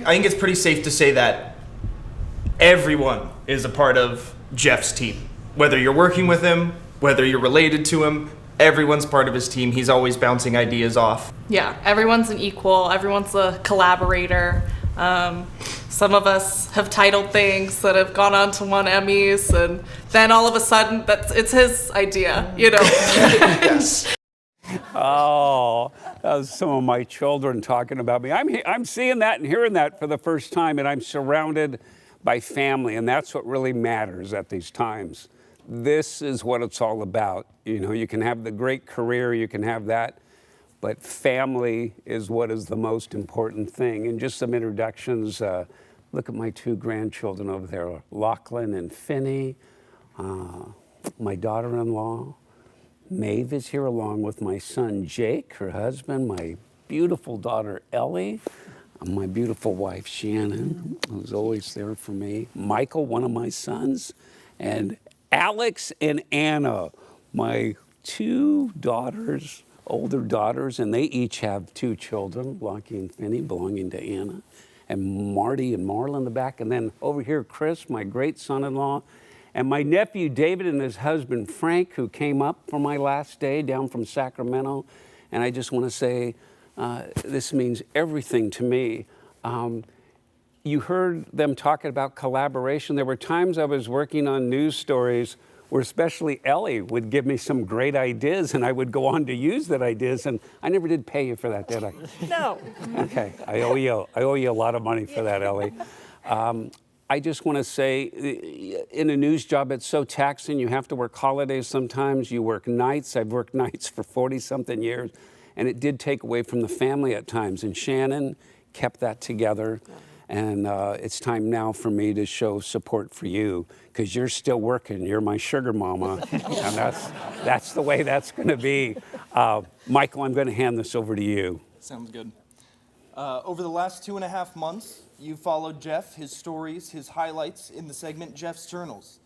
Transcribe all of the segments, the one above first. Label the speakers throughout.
Speaker 1: think it's pretty safe to say that everyone is a part of Jeff's team. Whether you're working with him, whether you're related to him, everyone's part of his team. He's always bouncing ideas off.
Speaker 2: Yeah, everyone's an equal, everyone's a collaborator. Some of us have titled things that have gone on to won Emmys, and then all of a sudden, it's his idea, you know?
Speaker 1: Yes.
Speaker 3: Oh, that was some of my children talking about me. I'm seeing that and hearing that for the first time, and I'm surrounded by family, and that's what really matters at these times. This is what it's all about. You know, you can have the great career, you can have that, but family is what is the most important thing. And just some introductions. Look at my two grandchildren over there, Lachlan and Finney, my daughter-in-law. Maeve is here along with my son, Jake, her husband, my beautiful daughter, Ellie, my beautiful wife, Shannon, who's always there for me. Michael, one of my sons, and Alex and Anna, my two daughters, older daughters, and they each have two children, Lockie and Finney, belonging to Anna, and Marty and Marla in the back. And then over here, Chris, my great son-in-law, and my nephew, David, and his husband, Frank, who came up for my last day down from Sacramento. And I just want to say, this means everything to me. You heard them talking about collaboration. There were times I was working on news stories where especially Ellie would give me some great ideas, and I would go on to use that ideas, and I never did pay you for that, did I?
Speaker 2: No.
Speaker 3: Okay, I owe you a lot of money for that, Ellie. I just want to say, in a news job, it's so taxing. You have to work holidays sometimes. You work nights. I've worked nights for 40-something years, and it did take away from the family at times. And Shannon kept that together. And it's time now for me to show support for you, because you're still working. You're my sugar mama, and that's the way that's going to be. Michael, I'm going to hand this over to you.
Speaker 1: Sounds good. Over the last 2.5 months, you followed Jeff, his stories, his highlights in the segment Jeff's Journals.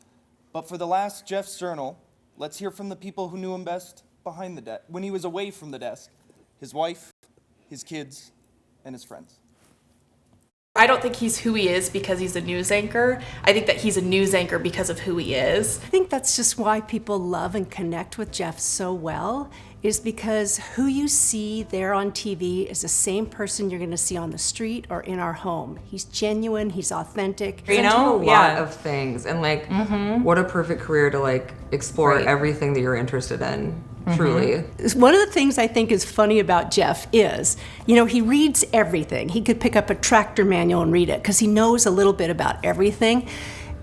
Speaker 1: But for the last Jeff's Journal, let's hear from the people who knew him best behind the desk, when he was away from the desk, his wife, his kids, and his friends.
Speaker 2: I don't think he's who he is because he's a news anchor. I think that he's a news anchor because of who he is.
Speaker 4: I think that's just why people love and connect with Jeff so well, is because who you see there on TV is the same person you're gonna see on the street or in our home. He's genuine, he's authentic.
Speaker 5: You know, a lot of things, and like, what a perfect career to like explore everything that you're interested in. Truly.
Speaker 4: One of the things I think is funny about Jeff is, you know, he reads everything. He could pick up a tractor manual and read it because he knows a little bit about everything.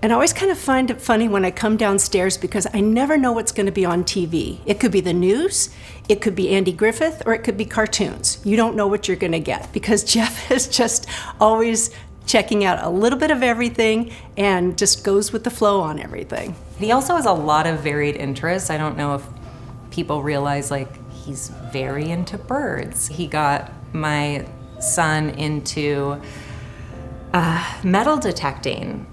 Speaker 4: And I always kind of find it funny when I come downstairs because I never know what's going to be on TV. It could be the news, it could be Andy Griffith, or it could be cartoons. You don't know what you're going to get because Jeff is just always checking out a little bit of everything and just goes with the flow on everything.
Speaker 6: He also has a lot of varied interests. I don't know if people realize, like, he's very into birds. He got my son into metal detecting.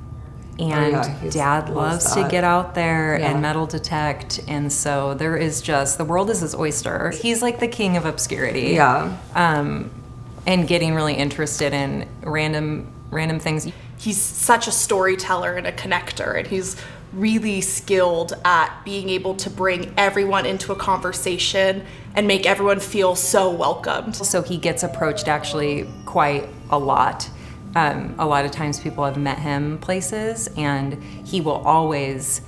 Speaker 6: And Dad loves to get out there and metal detect. And so there is just, the world is his oyster. He's like the king of obscurity.
Speaker 5: Yeah.
Speaker 6: And getting really interested in random things.
Speaker 2: He's such a storyteller and a connector, and he's really skilled at being able to bring everyone into a conversation and make everyone feel so welcomed.
Speaker 6: So he gets approached actually quite a lot. A lot of times people have met him places, and he will always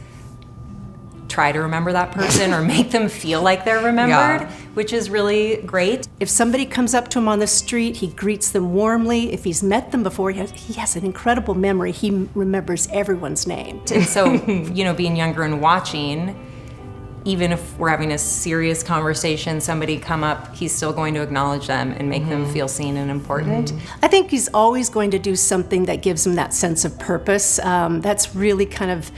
Speaker 6: try to remember that person or make them feel like they're remembered, which is really great.
Speaker 4: If somebody comes up to him on the street, he greets them warmly. If he's met them before, he has an incredible memory. He remembers everyone's name.
Speaker 6: And so, you know, being younger and watching, even if we're having a serious conversation, somebody come up, he's still going to acknowledge them and make them feel seen and important.
Speaker 4: I think he's always going to do something that gives him that sense of purpose. That's really kind of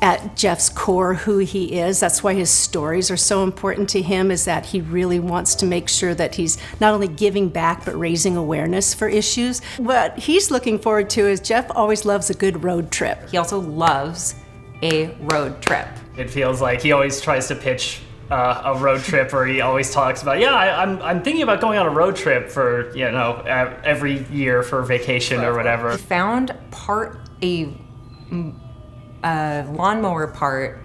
Speaker 4: at Jeff's core who he is. That's why his stories are so important to him, is that he really wants to make sure that he's not only giving back but raising awareness for issues. What he's looking forward to is Jeff always loves a good road trip.
Speaker 6: He also loves a road trip.
Speaker 7: It feels like he always tries to pitch a road trip where he always talks about, I'm thinking about going on a road trip for, every year for vacation or whatever.
Speaker 6: He found a lawnmower part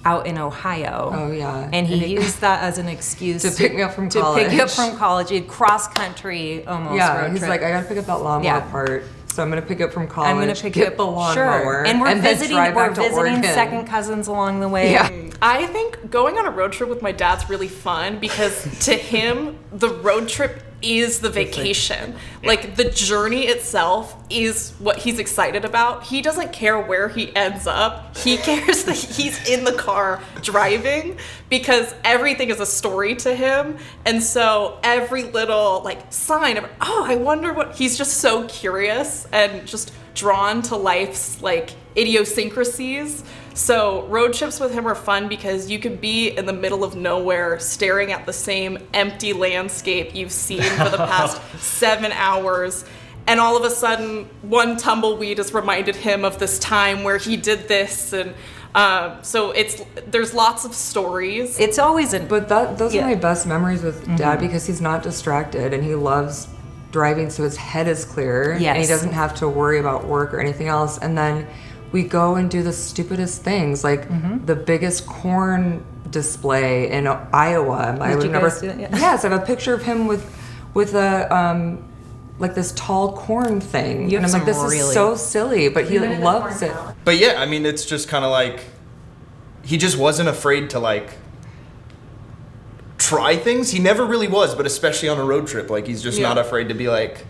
Speaker 6: out in Ohio.
Speaker 5: Oh, yeah.
Speaker 6: And he used that as an excuse
Speaker 5: to pick me up from
Speaker 6: to
Speaker 5: college.
Speaker 6: pick me up from college. He had cross country almost.
Speaker 5: Yeah,
Speaker 6: road
Speaker 5: he's
Speaker 6: trip.
Speaker 5: like, I gotta pick up that lawnmower
Speaker 6: Yeah.
Speaker 5: part. So I'm gonna pick up from college.
Speaker 6: I'm gonna pick
Speaker 5: get
Speaker 6: up
Speaker 5: the lawnmower,
Speaker 6: Sure. And we're
Speaker 5: then
Speaker 6: visiting.
Speaker 5: drive
Speaker 6: We're
Speaker 5: back to
Speaker 6: visiting
Speaker 5: Oregon.
Speaker 6: second cousins along the way.
Speaker 5: Yeah.
Speaker 2: I think going on a road trip with my dad's really fun because to him, the road trip is the vacation. Like the journey itself is what he's excited about. He doesn't care where he ends up. He cares that he's in the car driving because everything is a story to him. And so every little like sign of, I wonder what, he's just so curious and just drawn to life's like idiosyncrasies. So road trips with him are fun because you could be in the middle of nowhere staring at the same empty landscape you've seen for the past 7 hours. And all of a sudden, one tumbleweed has reminded him of this time where he did this. And so there's lots of stories.
Speaker 6: It's always
Speaker 5: But those are my best memories with Dad because he's not distracted and he loves driving so his head is clear.
Speaker 6: Yes.
Speaker 5: And he doesn't have to worry about work or anything else. And then we go and do the stupidest things, like the biggest corn display in Iowa. I
Speaker 6: Did
Speaker 5: would
Speaker 6: you
Speaker 5: never.
Speaker 6: guys do that? Yeah.
Speaker 5: Yes, I have a picture of him with a like this tall corn thing,
Speaker 6: You
Speaker 5: and
Speaker 6: have
Speaker 5: I'm like,
Speaker 6: some
Speaker 5: this is
Speaker 6: really-
Speaker 5: so silly, but he loves it.
Speaker 1: But yeah, I mean, it's just kind of like he just wasn't afraid to like try things. He never really was, but especially on a road trip, like he's just not afraid to be like,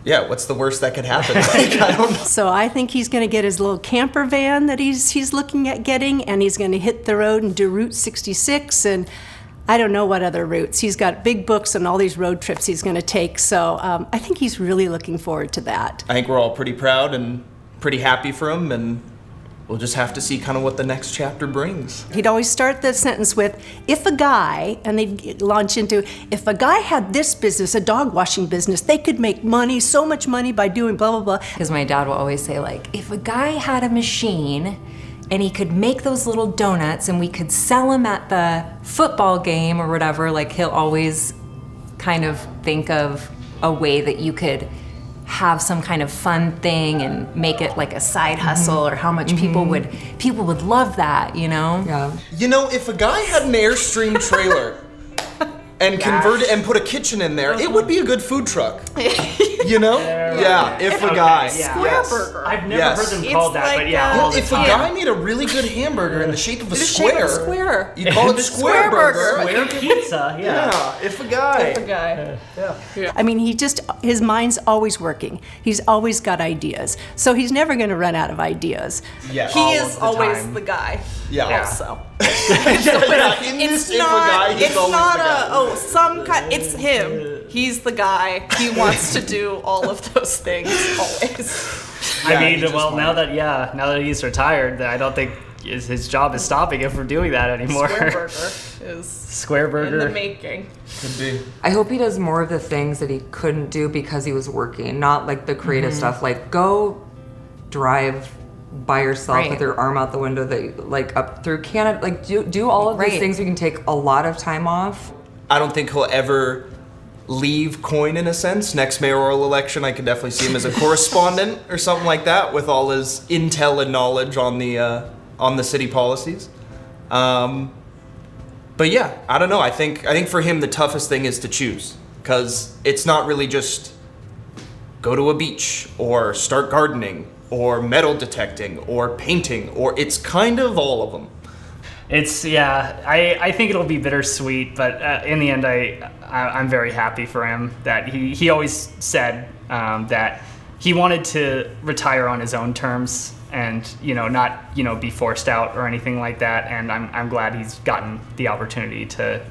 Speaker 1: yeah, what's the worst that could happen? Like, I don't know.
Speaker 4: So I think he's going to get his little camper van that he's looking at getting, and he's going to hit the road and do Route 66, and I don't know what other routes. He's got big books and all these road trips he's going to take. So I think he's really looking forward to that.
Speaker 1: I think we're all pretty proud and pretty happy for him, and we'll just have to see kind of what the next chapter brings.
Speaker 4: He'd always start the sentence with, if a guy, and they'd launch into, if a guy had this business, a dog washing business, they could make money, so much money by doing blah, blah, blah.
Speaker 6: Because my dad will always say, like, if a guy had a machine and he could make those little donuts and we could sell them at the football game or whatever, like he'll always kind of think of a way that you could have some kind of fun thing and make it like a side hustle, or how much people would love that, you know?
Speaker 5: Yeah.
Speaker 1: You know, if a guy had an Airstream trailer and converted and put a kitchen in there, it would be a good food truck. You know? Yeah, if a guy.
Speaker 2: Square burger.
Speaker 7: I've never
Speaker 1: Yes.
Speaker 7: heard them
Speaker 2: It's
Speaker 7: called that,
Speaker 2: like,
Speaker 7: but yeah.
Speaker 1: Well,
Speaker 7: all the
Speaker 1: if a
Speaker 7: time.
Speaker 1: guy made a really good hamburger in the shape of a
Speaker 2: The shape
Speaker 1: square,
Speaker 2: of a square.
Speaker 1: you'd call it square burger.
Speaker 7: Square pizza, yeah.
Speaker 1: Yeah, if a guy.
Speaker 2: Guy.
Speaker 4: I mean, his mind's always working. He's always got ideas. So he's never going to run out of ideas.
Speaker 1: Yeah.
Speaker 2: He is
Speaker 7: the
Speaker 2: always
Speaker 7: time.
Speaker 2: the guy.
Speaker 1: Yeah.
Speaker 2: Also.
Speaker 1: Yeah, in this if a guy, he's
Speaker 2: it's
Speaker 1: always
Speaker 2: not
Speaker 1: the guy.
Speaker 2: some kind. It's him. He's the guy. He wants to do all of those things always.
Speaker 1: Yeah,
Speaker 7: I
Speaker 1: he
Speaker 7: mean,
Speaker 1: just
Speaker 7: well, now that he's retired, I don't think his job is stopping him from doing that anymore.
Speaker 2: Square burger is
Speaker 7: Square
Speaker 2: in
Speaker 7: burger.
Speaker 2: the making.
Speaker 1: Could be.
Speaker 5: I hope he does more of the things that he couldn't do because he was working, not like the creative stuff. Like go drive by yourself
Speaker 6: Right.
Speaker 5: with your arm out the window, that like up through Canada. Like do all of these
Speaker 6: Right.
Speaker 5: things. We can take a lot of time off.
Speaker 1: I don't think he'll ever leave KOIN in a sense. Next mayoral election, I could definitely see him as a correspondent or something like that with all his intel and knowledge on the city policies. But yeah, I don't know. I think for him the toughest thing is to choose, because it's not really just go to a beach or start gardening or metal detecting or painting, or it's kind of all of them.
Speaker 7: It's I think it'll be bittersweet, but in the end, I'm very happy for him that he always said that he wanted to retire on his own terms and not be forced out or anything like that. And I'm glad he's gotten the opportunity to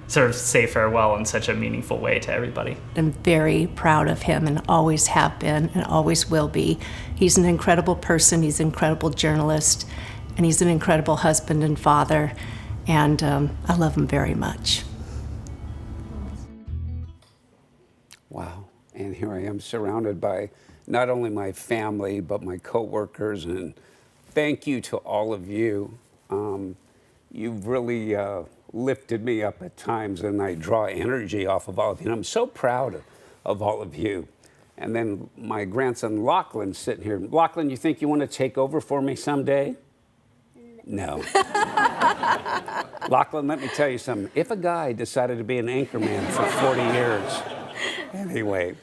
Speaker 7: sort of say farewell in such a meaningful way to everybody.
Speaker 4: I'm very proud of him and always have been and always will be. He's an incredible person. He's an incredible journalist. And he's an incredible husband and father, and I love him very much.
Speaker 3: Wow. And here I am surrounded by not only my family, but my coworkers. And thank you to all of you. you've really lifted me up at times, and I draw energy off of all of you. And I'm so proud of all of you. And then my grandson Lachlan's sitting here. Lachlan, you think you want to take over for me someday? No. Lachlan, let me tell you something. If a guy decided to be an anchorman for 40 years, anyway.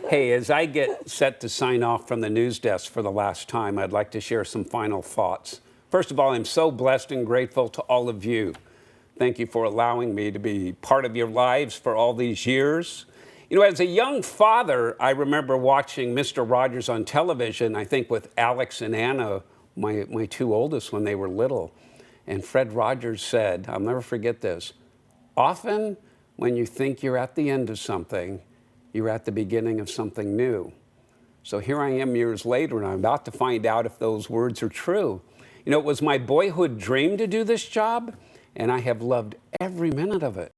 Speaker 3: Hey, as I get set to sign off from the news desk for the last time, I'd like to share some final thoughts. First of all, I'm so blessed and grateful to all of you. Thank you for allowing me to be part of your lives for all these years. You know, as a young father, I remember watching Mr. Rogers on television, I think with Alex and Anna, my two oldest, when they were little. And Fred Rogers said, I'll never forget this, often when you think you're at the end of something, you're at the beginning of something new. So here I am years later, and I'm about to find out if those words are true. You know, it was my boyhood dream to do this job, and I have loved every minute of it.